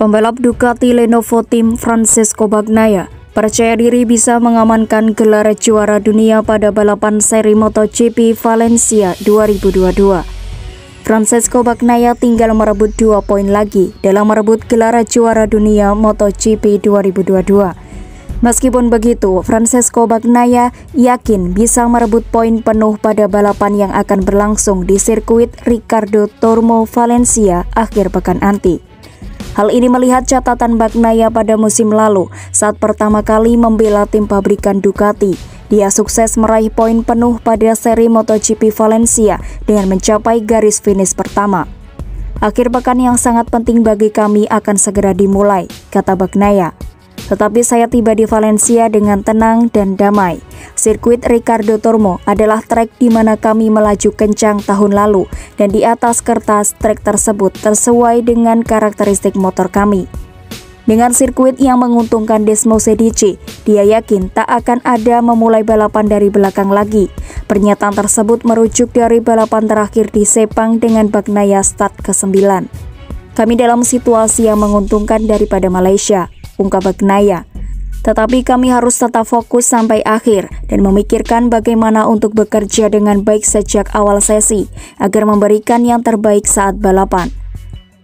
Pembalap Ducati Lenovo Team Francesco Bagnaia percaya diri bisa mengamankan gelar juara dunia pada balapan seri MotoGP Valencia 2022. Francesco Bagnaia tinggal merebut 2 poin lagi dalam merebut gelar juara dunia MotoGP 2022. Meskipun begitu, Francesco Bagnaia yakin bisa merebut poin penuh pada balapan yang akan berlangsung di sirkuit Ricardo Tormo Valencia akhir pekan nanti. Hal ini melihat catatan Bagnaia pada musim lalu saat pertama kali membela tim pabrikan Ducati. Dia sukses meraih poin penuh pada seri MotoGP Valencia dengan mencapai garis finish pertama. Akhir pekan yang sangat penting bagi kami akan segera dimulai, kata Bagnaia. Tetapi saya tiba di Valencia dengan tenang dan damai. Sirkuit Ricardo Tormo adalah trek di mana kami melaju kencang tahun lalu dan di atas kertas trek tersebut tersesuai dengan karakteristik motor kami. Dengan sirkuit yang menguntungkan Desmo Sedici, dia yakin tak akan ada memulai balapan dari belakang lagi. Pernyataan tersebut merujuk dari balapan terakhir di Sepang dengan Bagnaia start ke-9. Kami dalam situasi yang menguntungkan daripada Malaysia, ungkap Bagnaia. Tetapi kami harus tetap fokus sampai akhir dan memikirkan bagaimana untuk bekerja dengan baik sejak awal sesi agar memberikan yang terbaik saat balapan.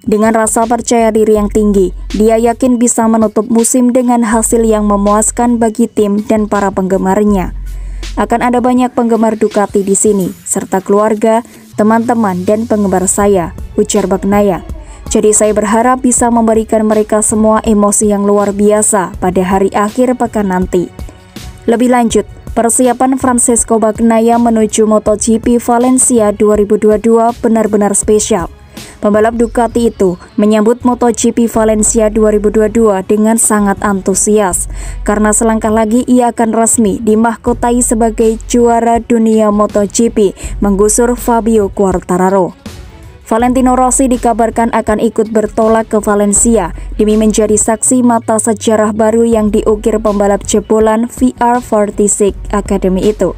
Dengan rasa percaya diri yang tinggi, dia yakin bisa menutup musim dengan hasil yang memuaskan bagi tim dan para penggemarnya. Akan ada banyak penggemar Ducati di sini, serta keluarga, teman-teman, dan penggemar saya, ujar Bagnaia. Jadi saya berharap bisa memberikan mereka semua emosi yang luar biasa pada hari akhir pekan nanti. Lebih lanjut, persiapan Francesco Bagnaia menuju MotoGP Valencia 2022 benar-benar spesial. Pembalap Ducati itu menyambut MotoGP Valencia 2022 dengan sangat antusias, karena selangkah lagi ia akan resmi dimahkotai sebagai juara dunia MotoGP menggusur Fabio Quartararo. Valentino Rossi dikabarkan akan ikut bertolak ke Valencia demi menjadi saksi mata sejarah baru yang diukir pembalap jebolan VR46 Academy itu.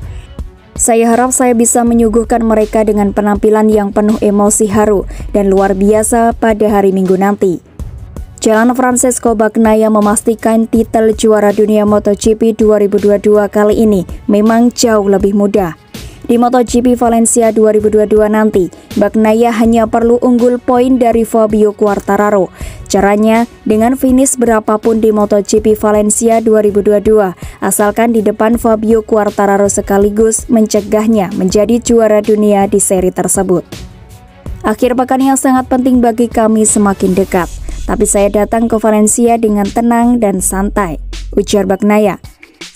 Saya harap saya bisa menyuguhkan mereka dengan penampilan yang penuh emosi haru dan luar biasa pada hari Minggu nanti. Jalan Francesco Bagnaia memastikan titel juara dunia MotoGP 2022 kali ini memang jauh lebih mudah. Di MotoGP Valencia 2022 nanti, Bagnaia hanya perlu unggul poin dari Fabio Quartararo. Caranya dengan finish berapapun di MotoGP Valencia 2022, asalkan di depan Fabio Quartararo sekaligus mencegahnya menjadi juara dunia di seri tersebut. Akhir pekan yang sangat penting bagi kami semakin dekat, tapi saya datang ke Valencia dengan tenang dan santai, ujar Bagnaia.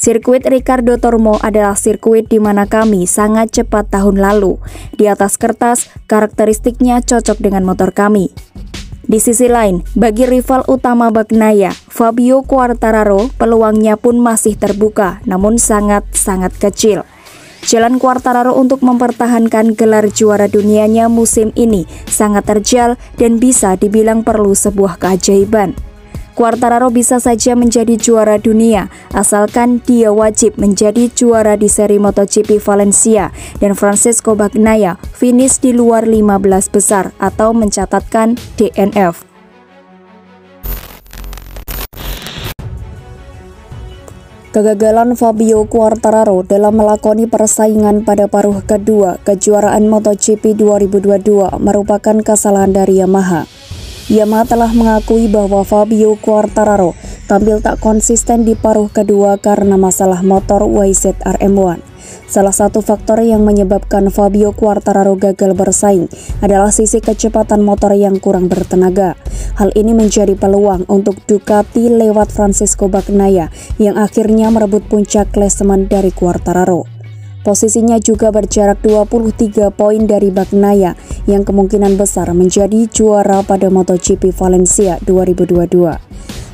Sirkuit Ricardo Tormo adalah sirkuit di mana kami sangat cepat tahun lalu. Di atas kertas, karakteristiknya cocok dengan motor kami. Di sisi lain, bagi rival utama Bagnaia, Fabio Quartararo, peluangnya pun masih terbuka, namun sangat-sangat kecil. Jalan Quartararo untuk mempertahankan gelar juara dunianya musim ini sangat terjal dan bisa dibilang perlu sebuah keajaiban. Quartararo bisa saja menjadi juara dunia, asalkan dia wajib menjadi juara di seri MotoGP Valencia dan Francesco Bagnaia finish di luar 15 besar atau mencatatkan DNF. Kegagalan Fabio Quartararo dalam melakoni persaingan pada paruh kedua kejuaraan MotoGP 2022 merupakan kesalahan dari Yamaha. Yamaha telah mengakui bahwa Fabio Quartararo tampil tak konsisten di paruh kedua karena masalah motor YZR-M1. Salah satu faktor yang menyebabkan Fabio Quartararo gagal bersaing adalah sisi kecepatan motor yang kurang bertenaga. Hal ini menjadi peluang untuk Ducati lewat Francesco Bagnaia yang akhirnya merebut puncak klasemen dari Quartararo. Posisinya juga berjarak 23 poin dari Bagnaia yang kemungkinan besar menjadi juara pada MotoGP Valencia 2022.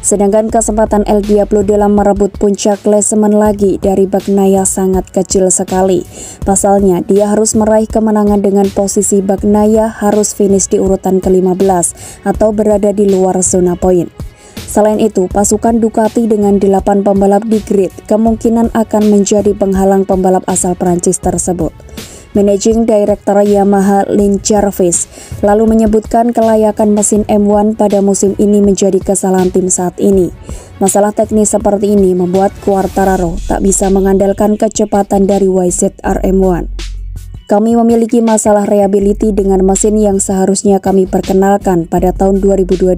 Sedangkan kesempatan El Diablo dalam merebut puncak klasemen lagi dari Bagnaia sangat kecil sekali. Pasalnya, dia harus meraih kemenangan dengan posisi Bagnaia harus finish di urutan ke-15 atau berada di luar zona poin. Selain itu, pasukan Ducati dengan 8 pembalap di grid kemungkinan akan menjadi penghalang pembalap asal Prancis tersebut. Managing Director Yamaha Lin Jarvis lalu menyebutkan kelayakan mesin M1 pada musim ini menjadi kesalahan tim saat ini. Masalah teknis seperti ini membuat Quartararo tak bisa mengandalkan kecepatan dari YZR M1. Kami memiliki masalah reliability dengan mesin yang seharusnya kami perkenalkan pada tahun 2022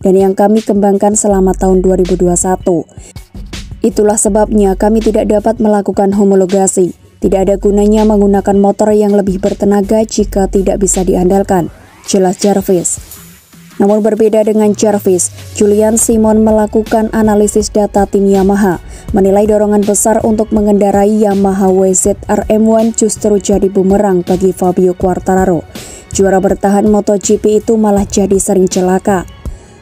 dan yang kami kembangkan selama tahun 2021. Itulah sebabnya kami tidak dapat melakukan homologasi. Tidak ada gunanya menggunakan motor yang lebih bertenaga jika tidak bisa diandalkan, jelas Jarvis. Namun berbeda dengan Jarvis, Julian Simon melakukan analisis data tim Yamaha, menilai dorongan besar untuk mengendarai Yamaha YZR M1 justru jadi bumerang bagi Fabio Quartararo. Juara bertahan MotoGP itu malah jadi sering celaka.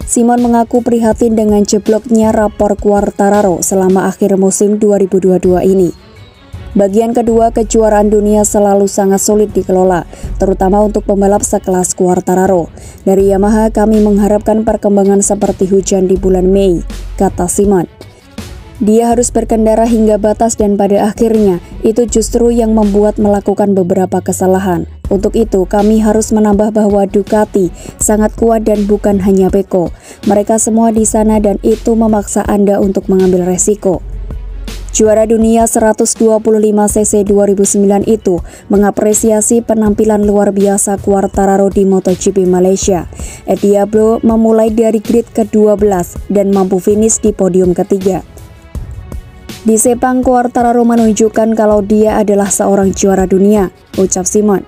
Simon mengaku prihatin dengan jebloknya rapor Quartararo selama akhir musim 2022 ini. Bagian kedua kejuaraan dunia selalu sangat sulit dikelola, terutama untuk pembalap sekelas Quartararo. Dari Yamaha kami mengharapkan perkembangan seperti hujan di bulan Mei, kata Simon. Dia harus berkendara hingga batas dan pada akhirnya itu justru yang membuat melakukan beberapa kesalahan. Untuk itu kami harus menambah bahwa Ducati sangat kuat dan bukan hanya Pecco. Mereka semua di sana dan itu memaksa Anda untuk mengambil resiko. Juara dunia 125cc 2009 itu mengapresiasi penampilan luar biasa Quartararo di MotoGP Malaysia. El Diablo memulai dari grid ke-12 dan mampu finish di podium ketiga. Di Sepang, Quartararo menunjukkan kalau dia adalah seorang juara dunia, ucap Simon.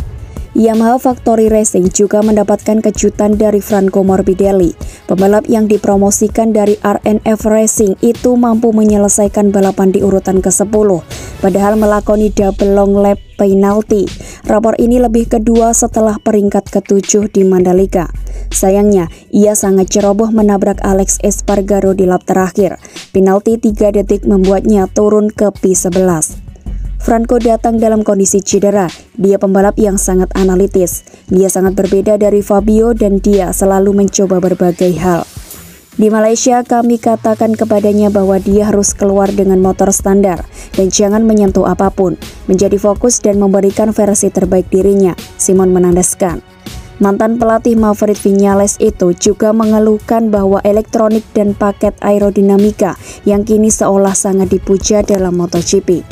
Yamaha Factory Racing juga mendapatkan kejutan dari Franco Morbidelli. Pembalap yang dipromosikan dari RNF Racing itu mampu menyelesaikan balapan di urutan ke-10, padahal melakoni double long lap penalty. Rapor ini lebih kedua setelah peringkat ke-7 di Mandalika. Sayangnya, ia sangat ceroboh menabrak Alex Espargaro di lap terakhir. Penalti 3 detik membuatnya turun ke P11. Franco datang dalam kondisi cedera. Dia pembalap yang sangat analitis. Dia sangat berbeda dari Fabio dan dia selalu mencoba berbagai hal. Di Malaysia, kami katakan kepadanya bahwa dia harus keluar dengan motor standar dan jangan menyentuh apapun, menjadi fokus dan memberikan versi terbaik dirinya, Simon menandaskan. Mantan pelatih Maverick Viñales itu juga mengeluhkan bahwa elektronik dan paket aerodinamika yang kini seolah sangat dipuja dalam MotoGP.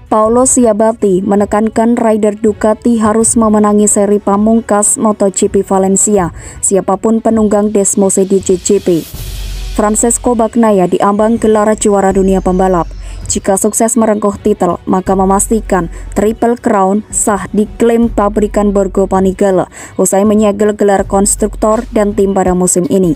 Paolo Sciabatti menekankan rider Ducati harus memenangi seri pamungkas MotoGP Valencia, siapapun penunggang Desmosed di GP. Francesco Bagnaia diambang gelar juara dunia pembalap. Jika sukses merengkuh titel, maka memastikan Triple Crown sah diklaim pabrikan Borgo Panigale usai menyegel gelar konstruktor dan tim pada musim ini.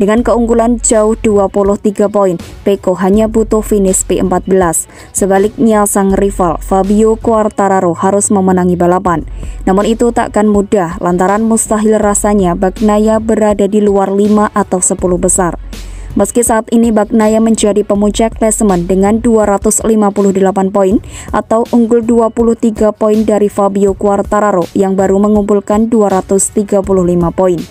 Dengan keunggulan jauh 23 poin, Pecco hanya butuh finish P14. Sebaliknya, sang rival Fabio Quartararo harus memenangi balapan. Namun itu takkan mudah lantaran mustahil rasanya Bagnaia berada di luar 5 atau 10 besar. Meski saat ini Bagnaia menjadi pemuncak klasemen dengan 258 poin atau unggul 23 poin dari Fabio Quartararo yang baru mengumpulkan 235 poin.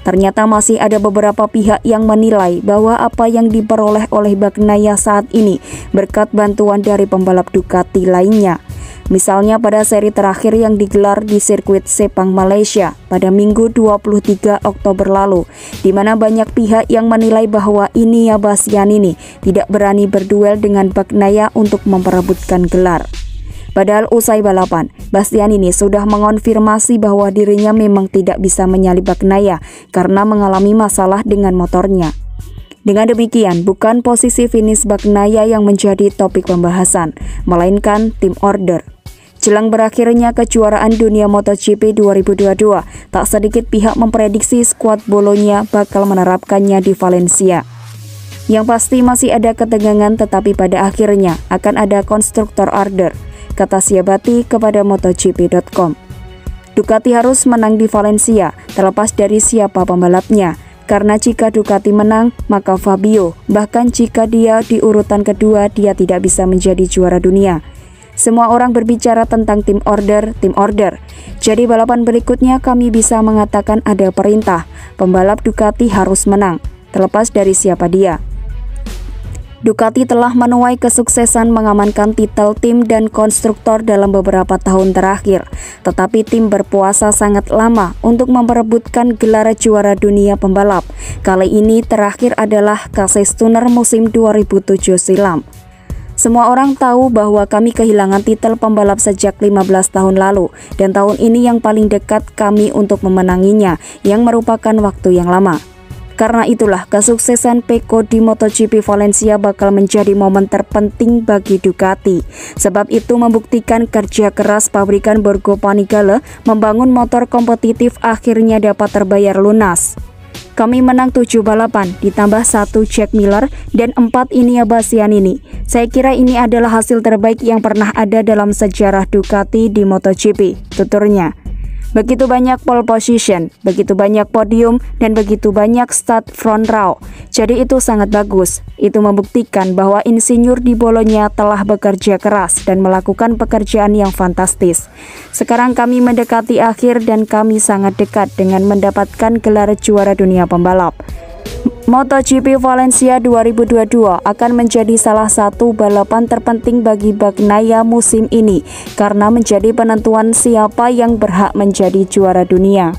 Ternyata masih ada beberapa pihak yang menilai bahwa apa yang diperoleh oleh Bagnaia saat ini berkat bantuan dari pembalap Ducati lainnya. Misalnya pada seri terakhir yang digelar di sirkuit Sepang Malaysia pada Minggu 23 Oktober lalu, di mana banyak pihak yang menilai bahwa Iñigo Bastianini tidak berani berduel dengan Bagnaia untuk memperebutkan gelar. Padahal usai balapan, Bastianini sudah mengonfirmasi bahwa dirinya memang tidak bisa menyalip Bagnaia karena mengalami masalah dengan motornya. Dengan demikian, bukan posisi finish Bagnaia yang menjadi topik pembahasan, melainkan tim order. Jelang berakhirnya kejuaraan dunia MotoGP 2022, tak sedikit pihak memprediksi skuad Bolonya bakal menerapkannya di Valencia. Yang pasti masih ada ketegangan, tetapi pada akhirnya akan ada konstruktor order, kata Sciabatti kepada MotoGP.com. Ducati harus menang di Valencia, terlepas dari siapa pembalapnya. Karena jika Ducati menang, maka Fabio, bahkan jika dia di urutan kedua, dia tidak bisa menjadi juara dunia. Semua orang berbicara tentang tim order. Jadi balapan berikutnya kami bisa mengatakan ada perintah, pembalap Ducati harus menang, terlepas dari siapa dia. Ducati telah menuai kesuksesan mengamankan titel tim dan konstruktor dalam beberapa tahun terakhir, tetapi tim berpuasa sangat lama untuk memperebutkan gelar juara dunia pembalap. Kali ini terakhir adalah Casey-Stoner musim 2007 silam. Semua orang tahu bahwa kami kehilangan titel pembalap sejak 15 tahun lalu, dan tahun ini yang paling dekat kami untuk memenanginya, yang merupakan waktu yang lama. Karena itulah kesuksesan Pecco di MotoGP Valencia bakal menjadi momen terpenting bagi Ducati. Sebab itu membuktikan kerja keras pabrikan Borgo Panigale membangun motor kompetitif akhirnya dapat terbayar lunas. Kami menang 7 balapan, ditambah 1 Jack Miller dan 4 Inia Bastianini. Saya kira ini adalah hasil terbaik yang pernah ada dalam sejarah Ducati di MotoGP, tuturnya. Begitu banyak pole position, begitu banyak podium, dan begitu banyak start front row. Jadi itu sangat bagus. Itu membuktikan bahwa insinyur di Bologna telah bekerja keras dan melakukan pekerjaan yang fantastis. Sekarang kami mendekati akhir dan kami sangat dekat dengan mendapatkan gelar juara dunia pembalap. MotoGP Valencia 2022 akan menjadi salah satu balapan terpenting bagi Bagnaia musim ini karena menjadi penentuan siapa yang berhak menjadi juara dunia.